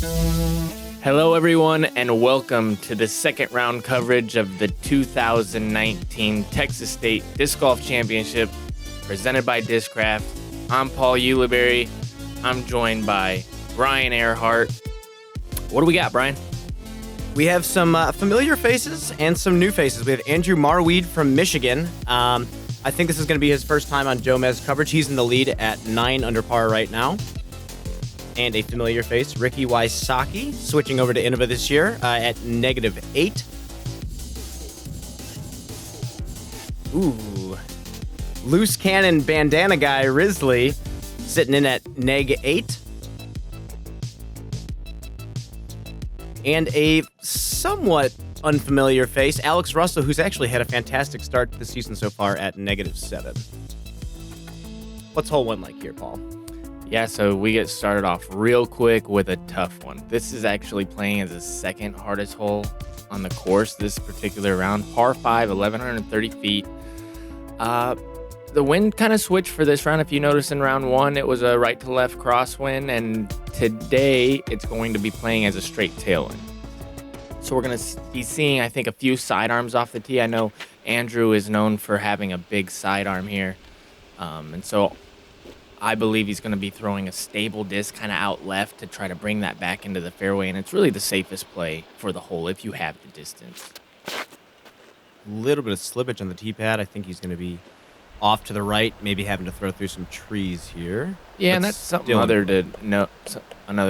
Hello, everyone, and welcome to the second round coverage of the 2019 Texas State Disc Golf Championship presented by Discraft. I'm Paul Ulibarri. I'm joined by Brian Earhart. What do we got, Brian? We have some familiar faces and some new faces. We have Andrew Marwede from Michigan. I think this is going to be his first time on Jomez coverage. He's in the lead at 9 under par right now. And a familiar face, Ricky Wysocki, switching over to Innova this year at -8. Ooh. Loose cannon bandana guy, Risley, sitting in at -8. And a somewhat unfamiliar face, Alex Russell, who's actually had a fantastic start to the season so far at -7. What's hole one like here, Paul? Yeah, so we get started off real quick with a tough one. This is actually playing as the second hardest hole on the course this particular round. Par 5, 1,130 feet. The wind kind of switched for this round. If you notice in round one, it was a right to left crosswind, and today it's going to be playing as a straight tailwind. So we're going to be seeing, I think, a few sidearms off the tee. I know Andrew is known for having a big sidearm here, and so I believe he's going to be throwing a stable disc kind of out left to try to bring that back into the fairway, and it's really the safest play for the hole if you have the distance. A little bit of slippage on the tee pad. I think he's going to be off to the right, maybe having to throw through some trees here. Yeah, and that's something another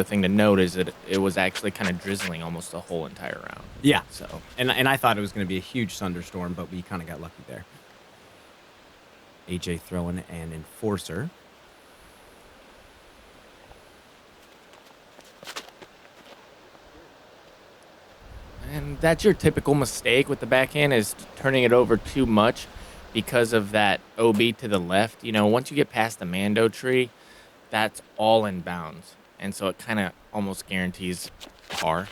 thing to note is that it was actually kind of drizzling almost the whole entire round. Yeah. So, and I thought it was going to be a huge thunderstorm, but we kind of got lucky there. AJ throwing an enforcer. And that's your typical mistake with the backhand, is turning it over too much because of that OB to the left. You know, once you get past the Mando tree, that's all in bounds. And so it kind of almost guarantees par.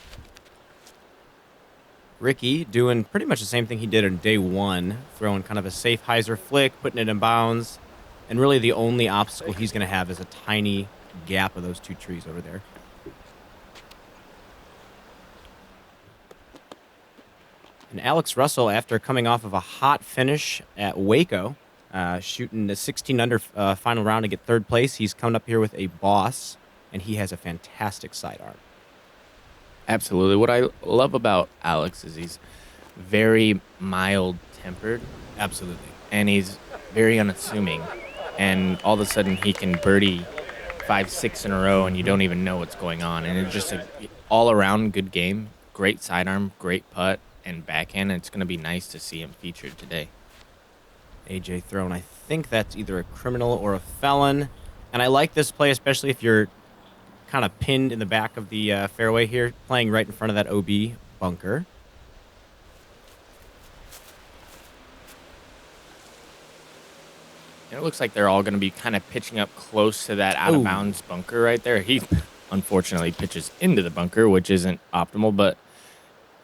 Ricky doing pretty much the same thing he did on day one, throwing kind of a safe hyzer flick, putting it in bounds. And really the only obstacle he's going to have is a tiny gap of those two trees over there. And Alex Russell, after coming off of a hot finish at Waco, shooting the 16 under final round to get third place, he's coming up here with a boss, and he has a fantastic sidearm. Absolutely. What I love about Alex is he's very mild-tempered. Absolutely. And he's very unassuming. And all of a sudden he can birdie 5, 6 in a row, and you don't even know what's going on. And it's just an all-around good game. Great sidearm, great putt, and backhand. It's going to be nice to see him featured today. AJ throwing, I think that's either a criminal or a felon. And I like this play, especially if you're kind of pinned in the back of the fairway here, playing right in front of that OB bunker. And it looks like they're all going to be kind of pitching up close to that out-of-bounds bunker right there. He, unfortunately, pitches into the bunker, which isn't optimal, but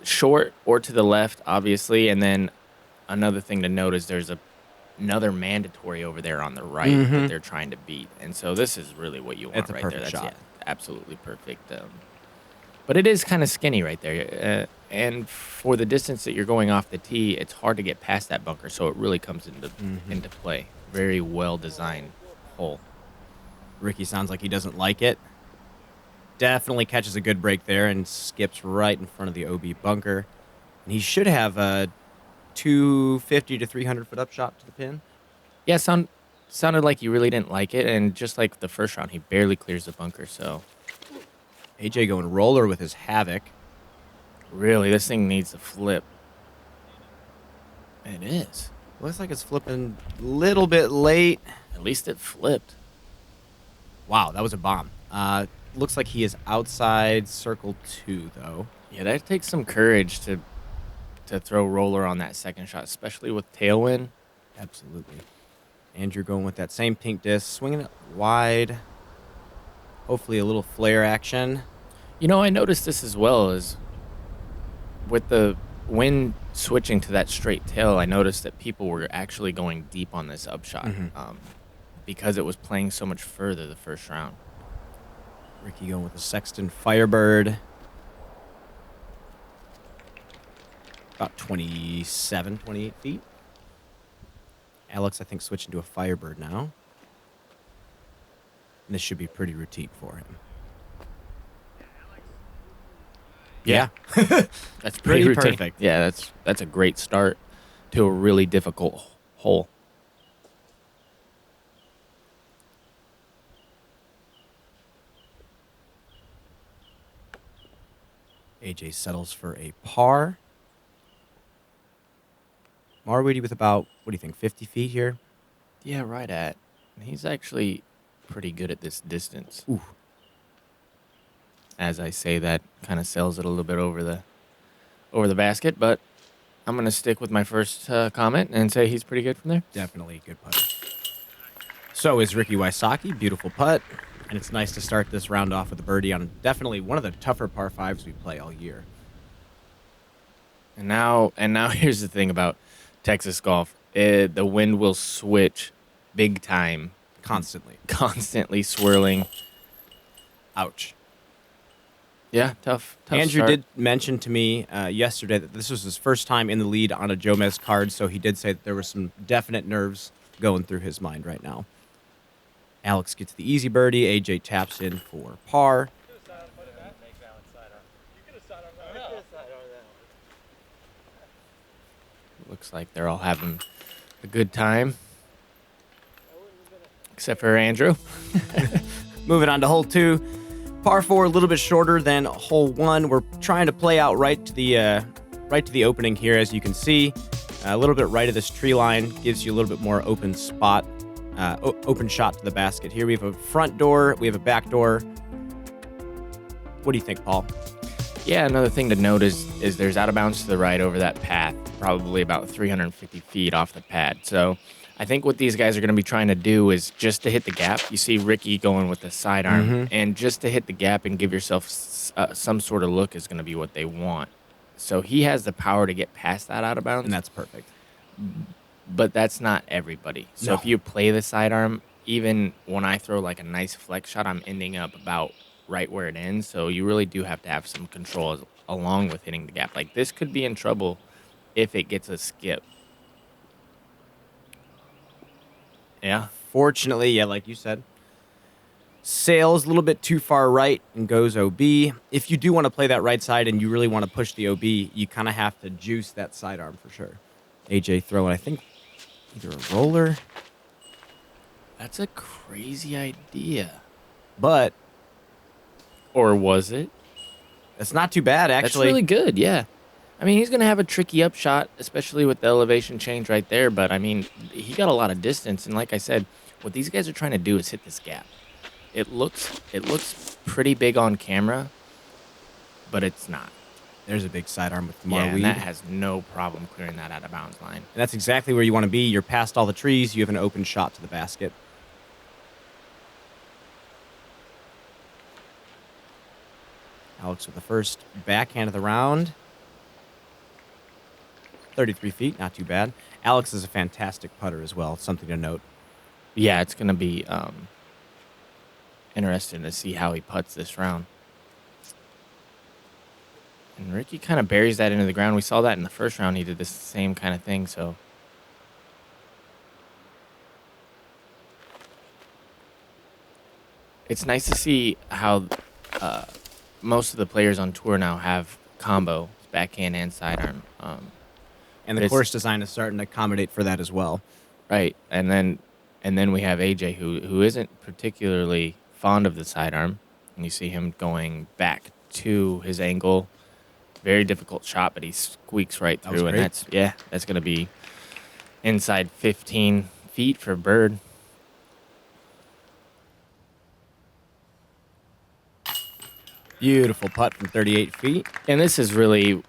short or to the left, obviously. And then another thing to note is there's another mandatory over there on the right that they're trying to beat. And so this is really what you want It's a right perfect there. That's shot. Absolutely perfect. But it is kind of skinny right there. And for the distance that you're going off the tee, it's hard to get past that bunker. So it really comes into play. Very well-designed hole. Ricky sounds like he doesn't like it. Definitely catches a good break there and skips right in front of the OB bunker. And he should have a 250 to 300 foot up shot to the pin. Yeah, sounded like he really didn't like it. And just like the first round, he barely clears the bunker. So AJ going roller with his Havoc. really, this thing needs to flip. It is. Looks like it's flipping a little bit late. At least it flipped. Wow, that was a bomb. Looks like he is outside circle 2, though. Yeah, that takes some courage to throw roller on that second shot, especially with tailwind. Absolutely. Andrew going with that same pink disc, swinging it wide. Hopefully a little flare action. You know, I noticed this as well, is with the wind switching to that straight tail, I noticed that people were actually going deep on this upshot because it was playing so much further the first round. Ricky going with the Sexton Firebird. About 27, 28 feet. Alex, I think, switching to a Firebird now. And this should be pretty routine for him. Yeah. That's pretty perfect. Yeah, that's a great start to a really difficult hole. AJ settles for a par. Marwede with about, what do you think, 50 feet here? Yeah, right at. He's actually pretty good at this distance. Ooh. As I say, that kind of sells it a little bit over the basket, but I'm going to stick with my first comment and say he's pretty good from there. Definitely a good putter. So is Ricky Wysocki. Beautiful putt. And it's nice to start this round off with a birdie on definitely one of the tougher par fives we play all year. And now here's the thing about Texas golf. The wind will switch big time. Constantly swirling. Ouch. Yeah, tough Andrew start. did mention to me yesterday that this was his first time in the lead on a Jomez card, so he did say that there were some definite nerves going through his mind right now. Alex gets the easy birdie. AJ taps in for par. Looks like they're all having a good time. Except for Andrew. Moving on to hole 2. Par 4, a little bit shorter than hole 1. We're trying to play out right to the opening here, as you can see. A little bit right of this tree line gives you a little bit more open spot, open shot to the basket. Here we have a front door, we have a back door. What do you think, Paul? Yeah, another thing to note is there's out of bounds to the right over that path, probably about 350 feet off the pad. So I think what these guys are going to be trying to do is just to hit the gap. You see Ricky going with the sidearm, and just to hit the gap and give yourself some sort of look is going to be what they want. So he has the power to get past that out of bounds. And that's perfect. But that's not everybody. So if you play the sidearm, even when I throw like a nice flex shot, I'm ending up about right where it ends. So you really do have to have some control along with hitting the gap. Like this could be in trouble if it gets a skip. Yeah. Fortunately, yeah, like you said, sails a little bit too far right and goes OB. If you do want to play that right side and you really want to push the OB, you kind of have to juice that sidearm for sure. AJ throwing, I think, either a roller. That's a crazy idea. But. Or was it? That's not too bad, actually. That's really good, yeah. I mean, he's going to have a tricky upshot, especially with the elevation change right there. But, I mean, he got a lot of distance. And like I said, what these guys are trying to do is hit this gap. It looks pretty big on camera, but it's not. There's a big sidearm with Marwede. Yeah, and that has no problem clearing that out of bounds line. And that's exactly where you want to be. You're past all the trees. You have an open shot to the basket. Alex with the first backhand of the round. 33 feet, not too bad. Alex is a fantastic putter as well. Something to note. Yeah, it's going to be interesting to see how he putts this round. And Ricky kind of buries that into the ground. We saw that in the first round. He did the same kind of thing, so. It's nice to see how most of the players on tour now have combo, backhand and sidearm. And the course design is starting to accommodate for that as well. Right, and then we have AJ, who isn't particularly fond of the sidearm. And you see him going back to his angle. Very difficult shot, but he squeaks right through. And that's going to be inside 15 feet for bird. Beautiful putt from 38 feet. And this is really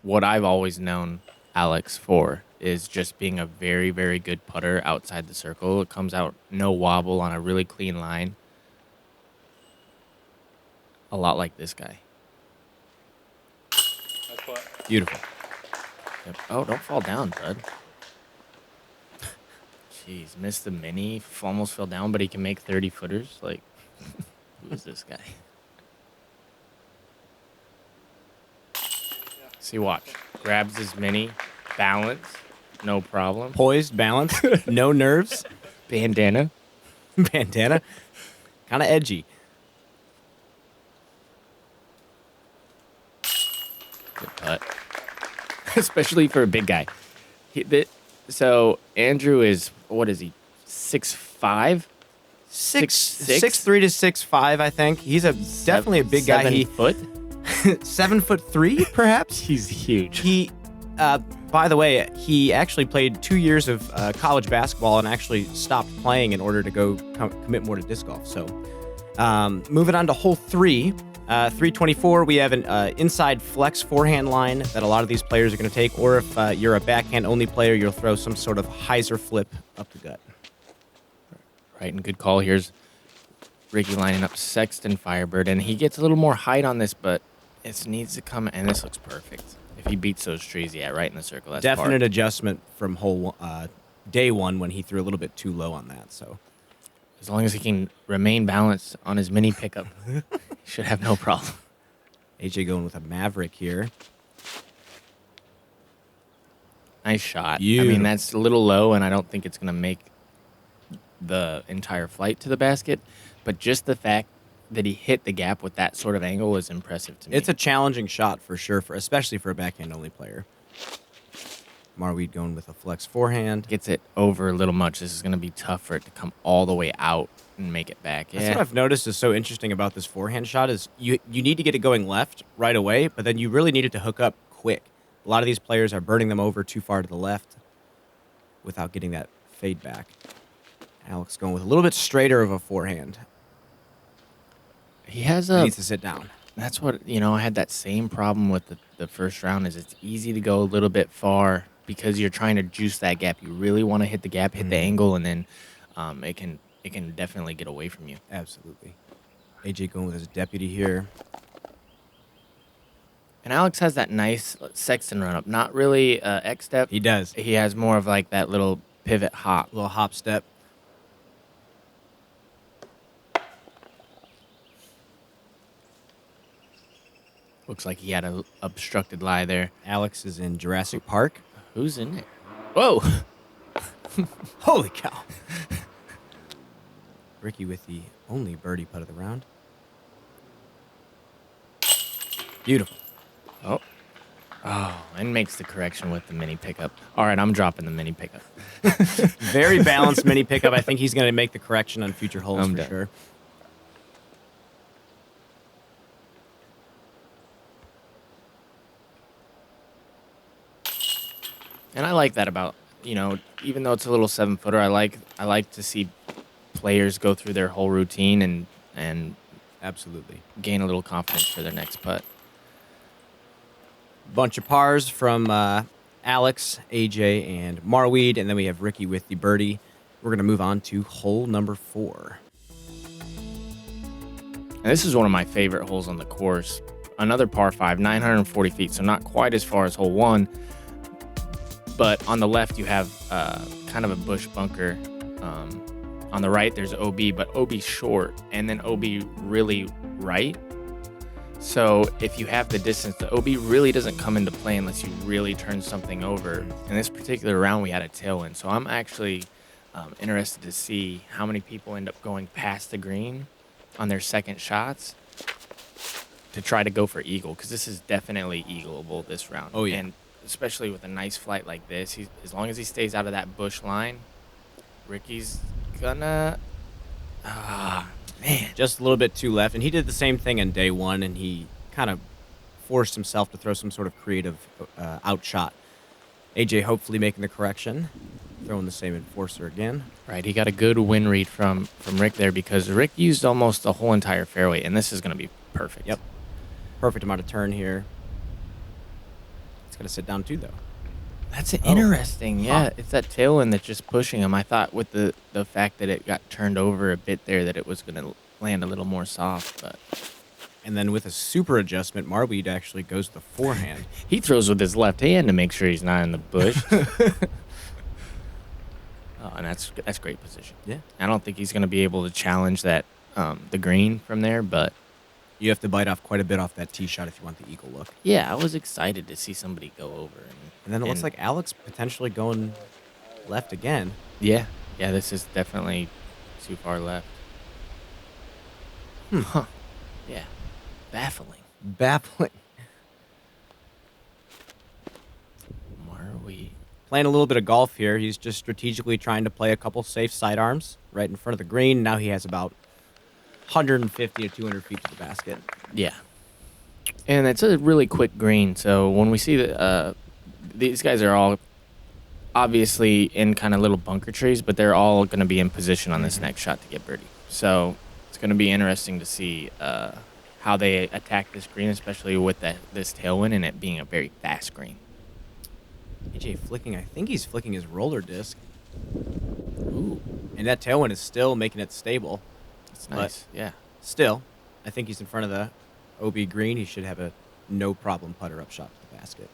what I've always known Alex for, is just being a very, very good putter outside the circle. It comes out no wobble on a really clean line. A lot like this guy. Beautiful. Yep. Oh, don't fall down, bud. Jeez, missed the mini. Almost fell down, but he can make 30 footers. Like, Who is this guy? See, watch. Grabs his mini. Balance. No problem. Poised, balanced, no nerves. Bandana. Bandana. Kind of edgy. Good putt. Especially for a big guy. So Andrew is, what is he? 6'5"? 6'3" to 6'5", I think. He's definitely a big guy. 7 foot? 7'3", perhaps? He's huge. He, by the way, he actually played 2 years of college basketball and actually stopped playing in order to go commit more to disc golf. So moving on to hole 3, 324, we have an inside flex forehand line that a lot of these players are going to take, or if you're a backhand-only player, you'll throw some sort of hyzer flip up the gut. Right, and good call. Here's Ricky lining up Sexton Firebird, and he gets a little more height on this, but it needs to come, and this looks perfect. If he beats those trees, yeah, right in the circle. That's definite adjustment from day one when he threw a little bit too low on that. So as long as he can remain balanced on his mini pickup, he should have no problem. AJ going with a Maverick here. Nice shot. Beautiful. I mean, that's a little low, and I don't think it's going to make the entire flight to the basket, but just the fact that he hit the gap with that sort of angle is impressive to me. It's a challenging shot for sure, especially for a backhand-only player. Marwede going with a flex forehand. Gets it over a little much. This is going to be tough for it to come all the way out and make it back. That's what I've noticed is so interesting about this forehand shot is you need to get it going left right away, but then you really need it to hook up quick. A lot of these players are burning them over too far to the left without getting that fade back. Alex going with a little bit straighter of a forehand. He has He needs to sit down. That's what, I had that same problem with the first round is it's easy to go a little bit far because you're trying to juice that gap. You really want to hit the gap, hit the angle, and then it can definitely get away from you. Absolutely. AJ going with his deputy here. And Alex has that nice Sexton run up. Not really X step. He does. He has more of like that little pivot hop. Little hop step. Looks like he had an obstructed lie there. Alex is in Jurassic Park. Who's in it? Whoa! Holy cow. Ricky with the only birdie putt of the round. Beautiful. Oh, and makes the correction with the mini pickup. All right, I'm dropping the mini pickup. Very balanced mini pickup. I think he's going to make the correction on future holes for sure. And I like that about, even though it's a little 7-footer, I like to see players go through their whole routine and absolutely gain a little confidence for their next putt. Bunch of pars from Alex, AJ, and Marwede, and then we have Ricky with the birdie. We're going to move on to hole number 4. And this is one of my favorite holes on the course. Another par 5, 940 feet, so not quite as far as hole 1. But on the left, you have kind of a bush bunker. On the right, there's OB, but OB short, and then OB really right. So if you have the distance, the OB really doesn't come into play unless you really turn something over. In this particular round, we had a tailwind. So I'm actually interested to see how many people end up going past the green on their second shots to try to go for eagle, because this is definitely eagleable this round. Oh, yeah. And especially with a nice flight like this, as long as he stays out of that bush line, Ricky's gonna... man. Just a little bit too left. And he did the same thing in day 1, and he kind of forced himself to throw some sort of creative outshot. AJ hopefully making the correction. Throwing the same enforcer again. Right, he got a good win read from Rick there because Rick used almost the whole entire fairway, and this is going to be perfect. Yep. Perfect amount of turn here. It's going to sit down too, though. That's interesting. Yeah, it's that tailwind that's just pushing him. I thought with the fact that it got turned over a bit there that it was going to land a little more soft. But and then with a super adjustment, Marwede actually goes to the forehand. He throws with his left hand to make sure he's not in the bush. And that's great position. Yeah. I don't think he's going to be able to challenge that the green from there, but You have to bite off quite a bit off that tee shot if you want the eagle look. yeah, I was excited to see somebody go over. And then it looks like Alex potentially going left again. Yeah, this is definitely too far left. Huh. Yeah, baffling. Baffling. Marwede. Playing a little bit of golf here. He's just strategically trying to play a couple safe sidearms right in front of the green. Now he has about 150 to 200 feet to the basket. Yeah. And it's a really quick green, so when we see that these guys are all obviously in kind of little bunker trees, but they're all going to be in position on this next shot to get birdie. So it's going to be interesting to see how they attack this green, especially with this tailwind and it being a very fast green. AJ flicking, I think he's flicking his roller disc. Ooh, And that tailwind is still making it stable. that's nice. Yeah. Still, I think he's in front of the OB green. He should have a no problem putter up shot to the basket.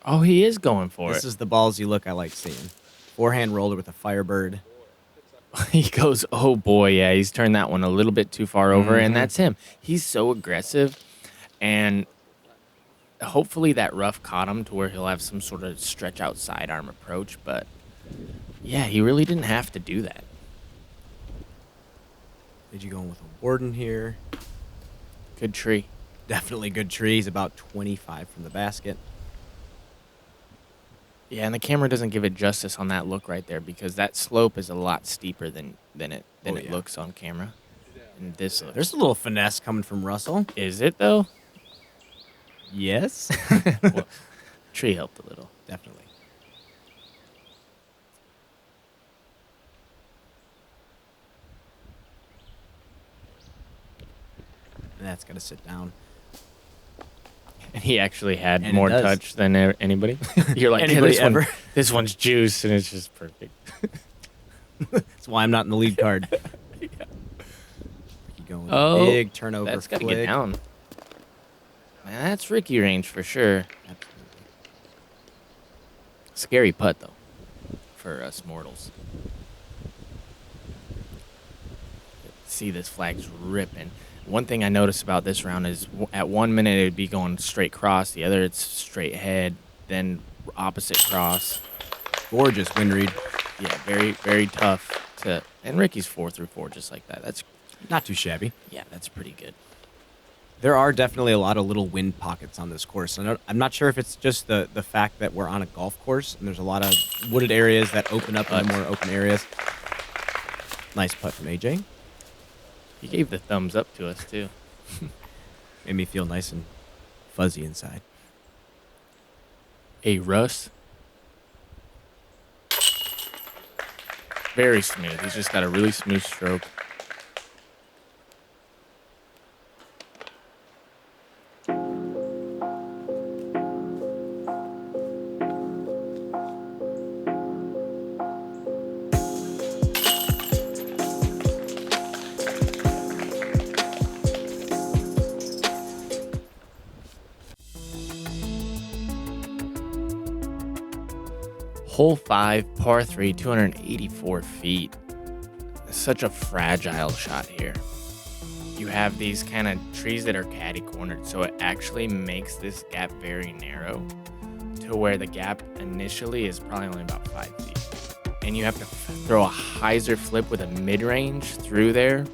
Oh, he is going for This it. is the ballsy look I like seeing. Forehand roller with a Firebird. He goes, oh boy, yeah, he's turned that one a little bit too far over, and Mhm. that's him. He's so aggressive, and hopefully that rough caught him to where he'll have some sort of stretch out sidearm approach, but yeah, he really didn't have to do that. Did you going with a Warden here? Good tree. Definitely good trees, about 25 from the basket. Yeah, and the camera doesn't give it justice on that look right there because that slope is a lot steeper than it Yeah. looks on camera. And this looks, There's a little finesse coming from Russell. is it though? Yes. Well, tree helped a little. Definitely. And that's going to sit down. And he actually had And it more does. touch than anybody. You're like, Anybody yeah, ever. this one's juice, and it's just perfect. That's why I'm not in the lead card. You going Oh, big turnover. That's got to flick. get down. Man, that's Ricky range for sure. Absolutely. Scary putt, though, for us mortals. See, this flag's ripping. One thing I noticed about this round is at 1 minute it would be going straight cross, the other it's straight head, then opposite cross. Gorgeous wind read. Yeah, very, very tough to. And Ricky's 4-through-4 just like that. That's Not too shabby. yeah, that's pretty good. There are definitely a lot of little wind pockets on this course. And I'm not sure if it's just the fact that we're on a golf course and there's a lot of wooded areas that open up into more open areas. Nice putt from AJ. He gave the thumbs up to us too. Made me feel nice and fuzzy inside. Hey, Russ. Very smooth. He's just got a really smooth stroke. Hole 5, par 3, 284 feet. Such a fragile shot here. You have these kind of trees that are catty cornered, so it actually makes this gap very narrow to where the gap initially is probably only about 5 feet. And you have to throw a hyzer flip with a mid-range through there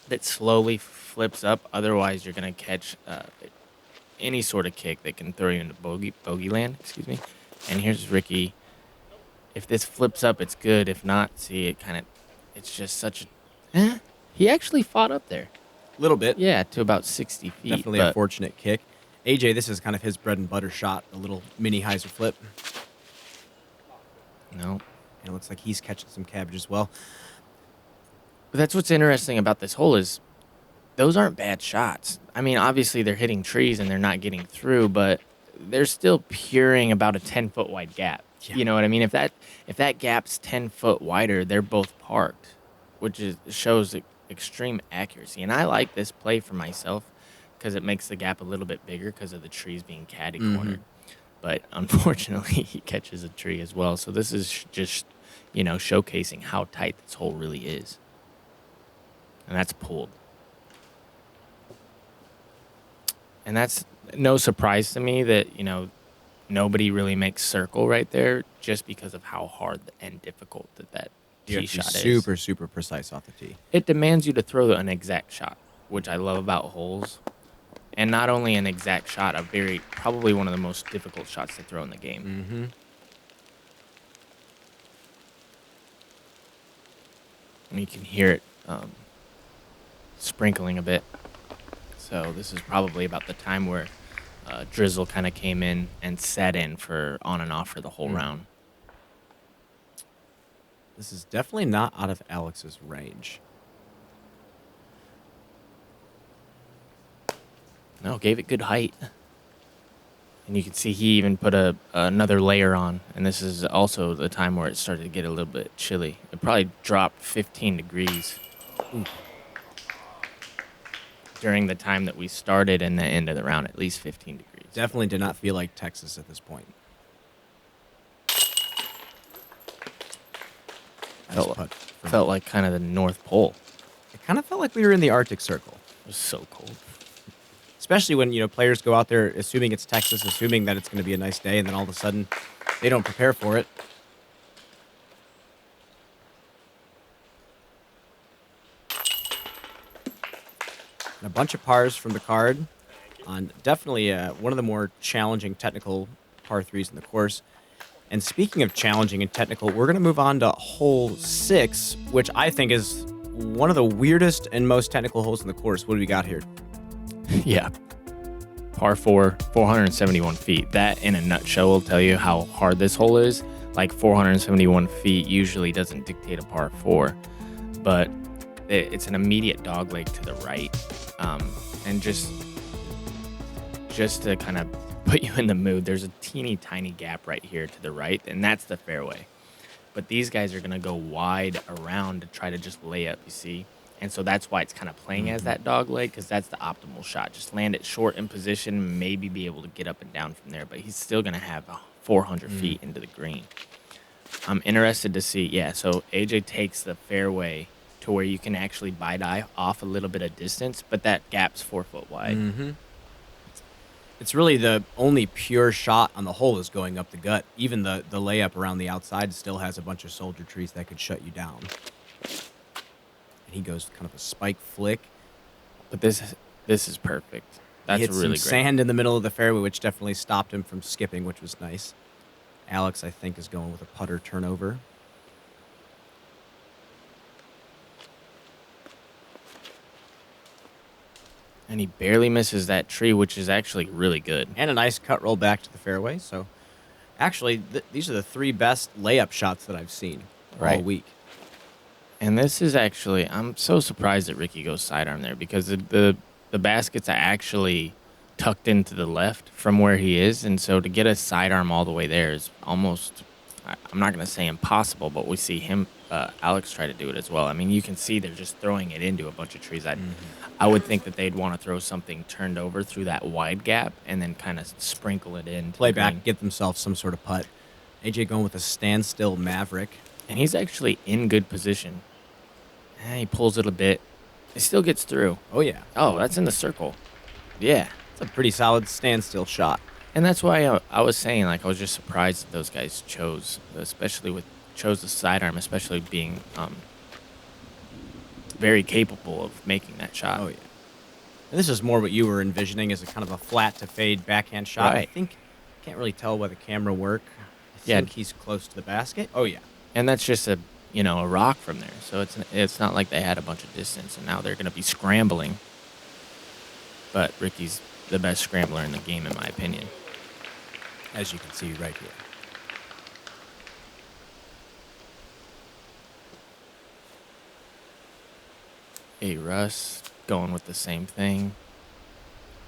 that slowly flips up. Otherwise, you're going to catch any sort of kick that can throw you into bogey land. Excuse me. And here's Ricky. If this flips up, it's good. If not, see, it's just such a... He actually fought up there. A little bit. Yeah, to about 60 feet. Definitely a fortunate kick. AJ, this is kind of his bread and butter shot, a little mini hyzer flip. No. And it looks like he's catching some cabbage as well. But that's what's interesting about this hole is those aren't bad shots. I mean, obviously they're hitting trees and they're not getting through, but they're still puring about a 10-foot wide gap. Yeah. You know what I mean? If that gap's 10 foot wider, they're both parked, which shows extreme accuracy. And I like this play for myself because it makes the gap a little bit bigger because of the trees being catty cornered. But unfortunately, he catches a tree as well. So this is just, showcasing how tight this hole really is. And that's pulled. And that's no surprise to me that, nobody really makes circle right there just because of how hard and difficult that You tee have to be shot is. super, super precise off the tee. It demands you to throw an exact shot, which I love about holes. And not only an exact shot, probably one of the most difficult shots to throw in the game. Mm-hmm. And you can hear it sprinkling a bit. So this is probably about the time where drizzle kind of came in and set in for on and off for the whole round. This is definitely not out of Alex's range. No, gave it good height. And you can see he even put another layer on. And this is also the time where it started to get a little bit chilly. It probably dropped 15 degrees. Ooh. During the time that we started and the end of the round, at least 15 degrees. Definitely did not feel like Texas at this point. Felt like kind of the North Pole. It kind of felt like we were in the Arctic Circle. It was so cold. Especially when, players go out there assuming it's Texas, assuming that it's going to be a nice day, and then all of a sudden they don't prepare for it. And a bunch of pars from the card on definitely one of the more challenging technical par threes in the course. And speaking of challenging and technical, we're going to move on to hole 6, which I think is one of the weirdest and most technical holes in the course. What do we got here? Yeah. Par 4, 471 feet. That, in a nutshell, will tell you how hard this hole is. Like, 471 feet usually doesn't dictate a par 4. But it's an immediate dogleg to the right. And just to kind of put you in the mood, there's a teeny tiny gap right here to the right, and that's the fairway. But these guys are going to go wide around to try to just lay up, you see? And so that's why it's kind of playing as that dog leg, because that's the optimal shot. Just land it short in position, maybe be able to get up and down from there. But he's still going to have 400 feet into the green. I'm interested to see, so AJ takes the fairway to where you can actually bite off a little bit of distance, but that gap's 4 foot wide. Mm-hmm. It's really the only pure shot on the hole is going up the gut. Even the layup around the outside still has a bunch of soldier trees that could shut you down. And he goes kind of a spike flick. But this is perfect. That's he hit really some great. Sand in the middle of the fairway, which definitely stopped him from skipping, which was nice. Alex, I think, is going with a putter turnover. And he barely misses that tree, which is actually really good. And a nice cut roll back to the fairway. So, actually, these are the 3 best layup shots that I've seen all week. And this is actually, I'm so surprised that Ricky goes sidearm there, because the baskets are actually tucked into the left from where he is. And so to get a sidearm all the way there is almost, I'm not going to say impossible, but we see him, Alex, try to do it as well. I mean, you can see they're just throwing it into a bunch of trees. I would think that they'd want to throw something turned over through that wide gap and then kind of sprinkle it in. Play back, get themselves some sort of putt. AJ going with a standstill Maverick. And he's actually in good position. And he pulls it a bit. It still gets through. Oh, yeah. Oh, that's in the circle. Yeah. It's a pretty solid standstill shot. And that's why I was saying, I was just surprised that those guys chose the sidearm, especially being very capable of making that shot. Oh, yeah. And this is more what you were envisioning as a kind of a flat to fade backhand shot. Right. I think, can't really tell by the camera work. I think he's close to the basket. Oh, yeah. And that's just a rock from there. So it's not like they had a bunch of distance, and now they're going to be scrambling. But Ricky's the best scrambler in the game, in my opinion. As you can see right here. Hey, Russ, going with the same thing.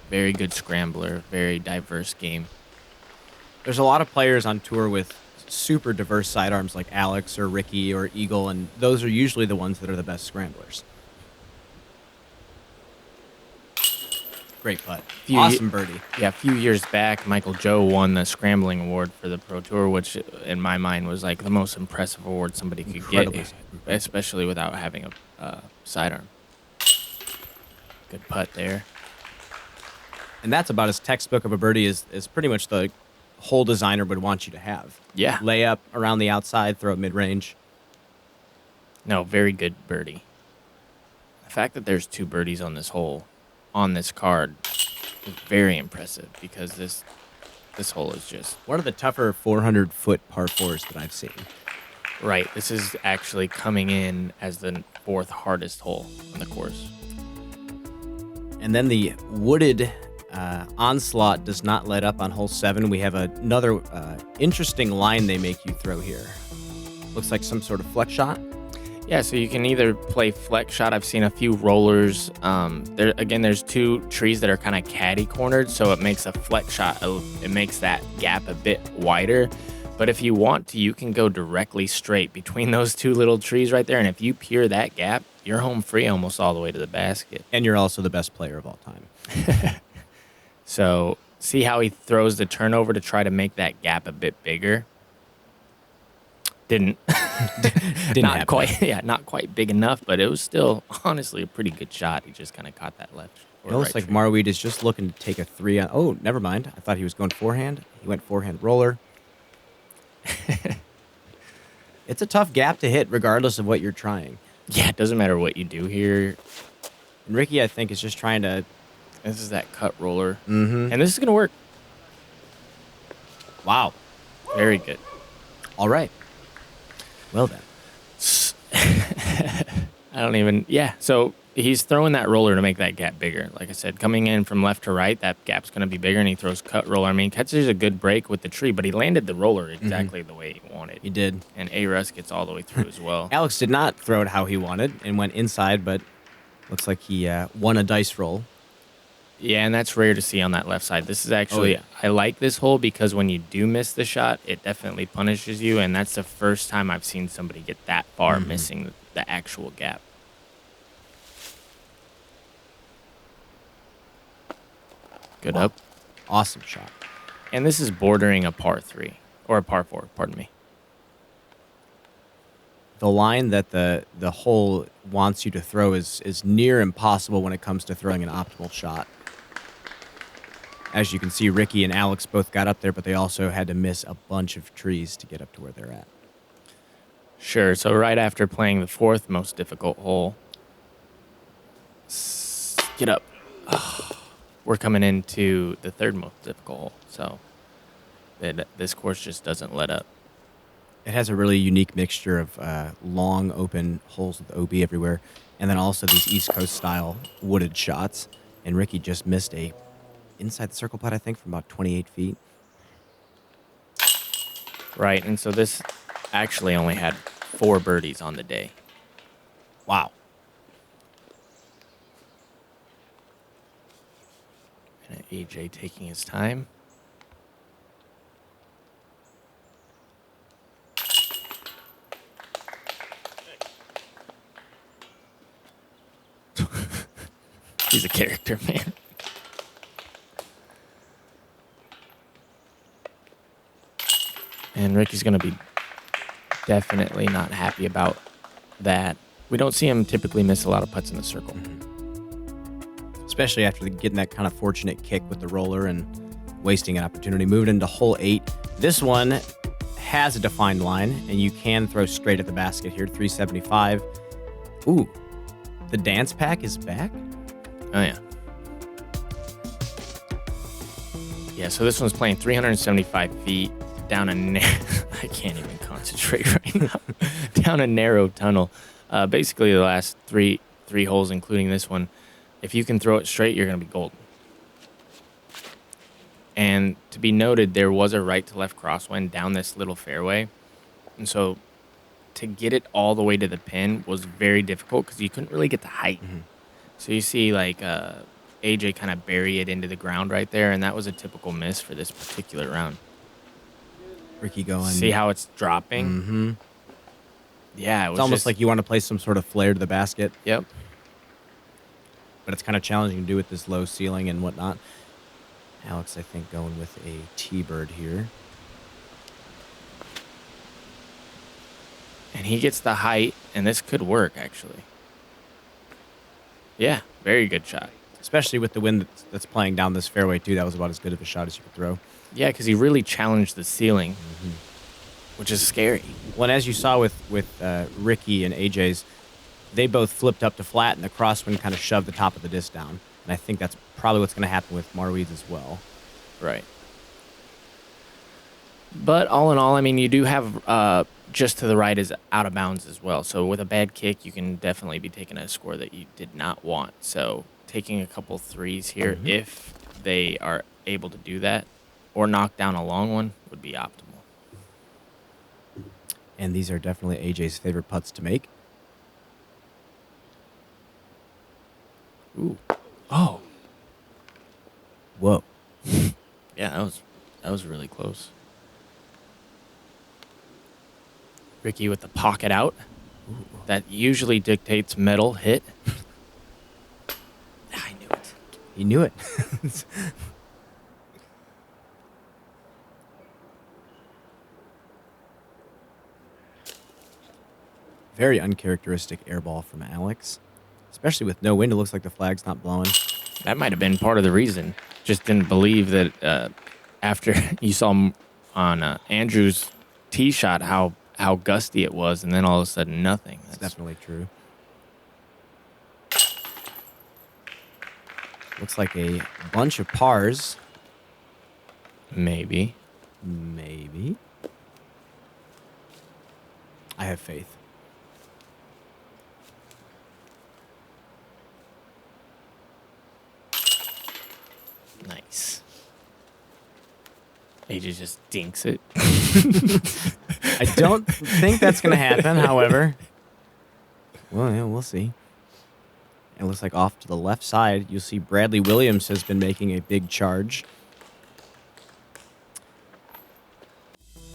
Very good scrambler, very diverse game. There's a lot of players on tour with super diverse sidearms like Alex or Ricky or Eagle, and those are usually the ones that are the best scramblers. Great putt. Few Awesome birdie. Yeah, a few years back, Michael Joe won the Scrambling Award for the Pro Tour, which in my mind was like the most impressive award somebody could Incredibly get, impressive. especially without having a sidearm. Good putt there. And that's about as textbook of a birdie as pretty much the hole designer would want you to have. Yeah. Lay up around the outside, throw it mid-range. No, very good birdie. The fact that there's 2 birdies on this hole, on this card, is very impressive because this hole is just... One of the tougher 400-foot par 4s that I've seen. Right. This is actually coming in as the 4th hardest hole on the course. And then the wooded onslaught does not let up on hole 7. We have another interesting line they make you throw here. Looks like some sort of flex shot. Yeah, so you can either play flex shot. I've seen a few rollers. There's 2 trees that are kind of caddy cornered, so it makes a flex shot. It makes that gap a bit wider. But if you want to, you can go directly straight between those 2 little trees right there. And if you peer that gap, you're home free almost all the way to the basket. And you're also the best player of all time. So see how he throws the turnover to try to make that gap a bit bigger? Didn't not quite. Yeah, not quite big enough, but it was still honestly a pretty good shot. He just kind of caught that left. It looks like Marwede is just looking to take a 3 on. Oh, never mind. I thought he was going forehand. He went forehand roller. It's a tough gap to hit regardless of what you're trying. Yeah, it doesn't matter what you do here. And Ricky, I think, is just trying to... This is that cut roller. Mm-hmm. And this is going to work. Wow. Very good. All right. Well, then. I don't even... Yeah, so he's throwing that roller to make that gap bigger. Like I said, coming in from left to right, that gap's going to be bigger, and he throws cut roller. I mean, catches a good break with the tree, but he landed the roller exactly the way he wanted. He did. And A-Russ gets all the way through as well. Alex did not throw it how he wanted and went inside, but looks like he won a dice roll. Yeah, and that's rare to see on that left side. This is actually, I like this hole because when you do miss the shot, it definitely punishes you, and that's the first time I've seen somebody get that far missing the actual gap. Good up. Awesome shot. And this is bordering a par 3, or a par 4, pardon me. The line that the hole wants you to throw is near impossible when it comes to throwing an optimal shot. As you can see, Ricky and Alex both got up there, but they also had to miss a bunch of trees to get up to where they're at. Sure, so right after playing the 4th most difficult hole, get up. We're coming into the 3rd most difficult hole, so this course just doesn't let up. It has a really unique mixture of long, open holes with OB everywhere, and then also these East Coast style wooded shots. And Ricky just missed a inside the circle putt, I think, from about 28 feet. Right, and so this actually only had 4 birdies on the day. Wow. And AJ taking his time. He's a character, man. And Ricky's going to be definitely not happy about that. We don't see him typically miss a lot of putts in the circle. Especially after getting that kind of fortunate kick with the roller and wasting an opportunity. Moving into hole 8. This one has a defined line, and you can throw straight at the basket here, 375. Ooh, the dance pack is back? Oh, yeah. Yeah, so this one's playing 375 feet down a I can't even concentrate right now. Down a narrow tunnel. Basically, the last three holes, including this one, if you can throw it straight, you're going to be golden. And to be noted, there was a right to left crosswind down this little fairway. And so to get it all the way to the pin was very difficult because you couldn't really get the height. So you see like AJ kind of bury it into the ground right there, and that was a typical miss for this particular round. Ricky going. See how it's dropping? Mm-hmm. Yeah, It's almost like you want to play some sort of flare to the basket. Yep. but it's kind of challenging to do with this low ceiling and whatnot. Alex, I think, going with a T-bird here. And he gets the height, and this could work, actually. Yeah, very good shot. Especially with the wind that's playing down this fairway, too. That was about as good of a shot as you could throw. Yeah, because he really challenged the ceiling, which is scary. Well, and as you saw with Ricky and AJ's, they both flipped up to flat, and the crosswind kind of shoved the top of the disc down. And I think that's probably what's going to happen with Marwede's as well. Right. But all in all, I mean, you do have just to the right is out of bounds as well. So with a bad kick, you can definitely be taking a score that you did not want. So taking a couple threes here, if they are able to do that, or knock down a long one, would be optimal. And these are definitely AJ's favorite putts to make. Ooh. Oh. Whoa. Yeah, that was really close. Ricky with the pocket out. Ooh. That usually dictates metal hit. I knew it. He knew it. Very uncharacteristic air ball from Alex. Especially with no wind, it looks like the flag's not blowing. That might have been part of the reason. Just didn't believe that after you saw on Andrew's tee shot how gusty it was, and then all of a sudden nothing. That's definitely true. Looks like a bunch of pars. Maybe. Maybe. I have faith. Nice. AJ just dinks it. I don't think that's going to happen, however. Well, yeah, we'll see. It looks like off to the left side, you'll see Bradley Williams has been making a big charge.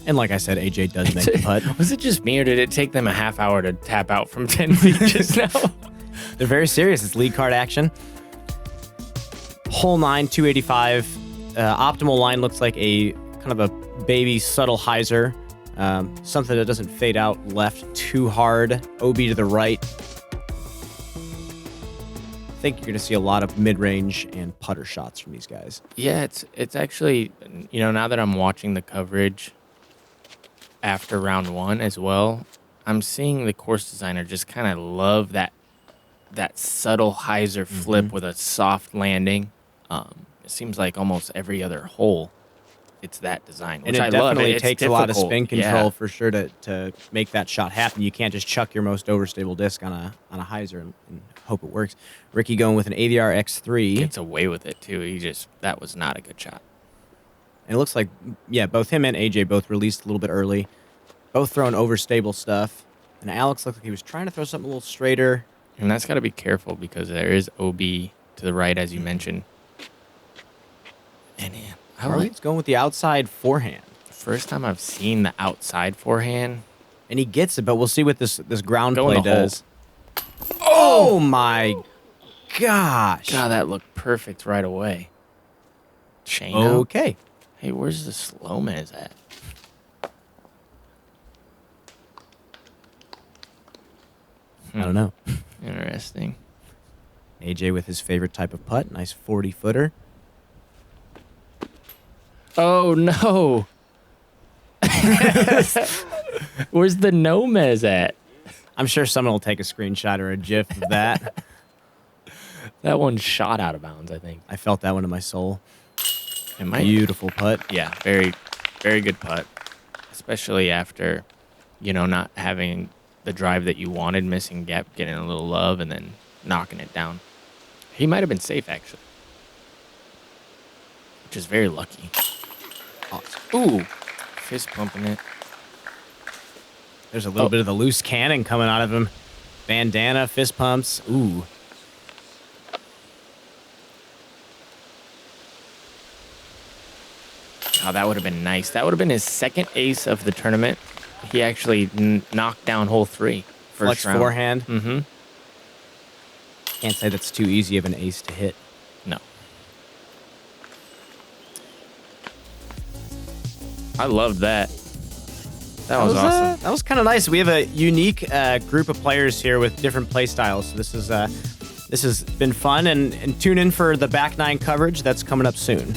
And like I said, AJ does make the putt. Was it just me, or did it take them a half hour to tap out from 10 feet just now? They're very serious. It's lead card action. Hole 9, 285. Optimal line looks like a kind of a baby subtle hyzer. Something that doesn't fade out left too hard. OB to the right. I think you're going to see a lot of mid-range and putter shots from these guys. Yeah, it's actually, you know, now that I'm watching the coverage after round one as well, I'm seeing the course designer just kind of love that subtle hyzer flip with a soft landing. It seems like almost every other hole, it's that design, which I love. Definitely takes a lot of spin control yeah. for sure to make that shot happen. You can't just chuck your most overstable disc on a hyzer and hope it works. Ricky going with an AVR X3. Gets away with it too. That was not a good shot. And it looks like, yeah, both him and AJ both released a little bit early. Both throwing overstable stuff. And Alex looked like he was trying to throw something a little straighter. And that's got to be careful because there is OB to the right, as you mentioned. And Marwede's going with the outside forehand. First time I've seen the outside forehand. And he gets it, but we'll see what this ground Go play in the hole. does. Oh my gosh. God, that looked perfect right away. Chain Okay. Hey, where's the SloMez at? I don't know. Interesting. AJ with his favorite type of putt. Nice 40-footer. Oh, no. Where's the NoMez at? I'm sure someone will take a screenshot or a GIF of that. That one shot out of bounds, I think. I felt that one in my soul. It might. Beautiful putt. Yeah, very, very good putt. Especially after, not having the drive that you wanted, missing gap, getting a little love, and then knocking it down. He might have been safe, actually. Which is very lucky. Awesome. Ooh, fist pumping it. There's a little bit of the loose cannon coming out of him. Bandana, fist pumps. Ooh. Oh, that would have been nice. That would have been his second ace of the tournament. He actually knocked down hole 3. Flex forehand. Mm-hmm. Can't say that's too easy of an ace to hit. No. I love that. That was awesome. That was kind of nice. We have a unique group of players here with different play styles. So this has been fun, and tune in for the back nine coverage that's coming up soon.